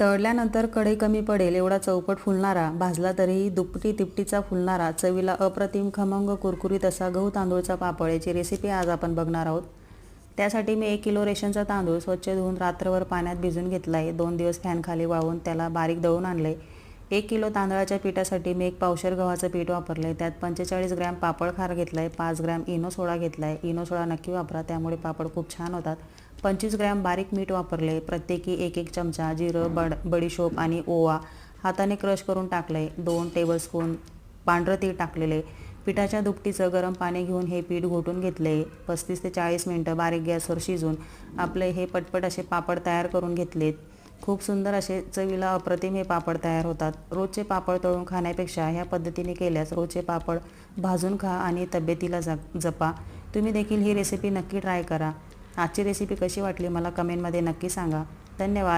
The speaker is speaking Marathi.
तळल्यानंतर कढई कमी पडेल एवढा चौपट फुलणारा, भाजला तरीही दुपटी तिपटीचा फुलणारा, चवीला अप्रतिम खमंग कुरकुरीत असा गहू तांदूळचा पापड याची रेसिपी आज आपण बघणार आहोत। त्यासाठी मी 1 किलो रेशनचा तांदूळ स्वच्छ धुवून रात्रभर पाण्यात भिजून घेतला आहे। 2 दिवस फॅनखाली वाळवून त्याला बारीक दळून आणले। 1 किलो तांदळाच्या पिठासाठी मी 1 पावशेर गव्हाचं पीठ वापरले। त्यात 45 ग्रॅम पापड खार घेतला आहे, 5 ग्रॅम इनो सोडा घेतला आहे। इनो सोडा नक्की वापरा, त्यामुळे पापड खूप छान होतात। 25 ग्रॅम बारीक मीठ वापरले। प्रत्येकी 1-1 चमचा जिरं, बडीशोप आणि ओवा हाताने क्रश करून टाकले। 2 टेबलस्पून पांढरं तीळ टाकलेले। पिठाच्या दुपटीचं गरम पाणी घेऊन हे पीठ घोटून घेतले। 35 ते 40 मिनिटं बारीक गॅसवर शिजून आपले हे पटपट असे पापड तयार करून घेतलेत। खूप सुंदर असे चवीला अप्रतिम हे पापड तयार होतात। रोजचे पापड तळून खाण्यापेक्षा ह्या पद्धतीने केल्यास रोजचे पापड भाजून खा आणि तब्येतीला जपा। तुम्ही देखील ही रेसिपी नक्की ट्राय करा। आजची रेसिपी कशी वाटली मला कमेंटमध्ये नक्की सांगा। धन्यवाद।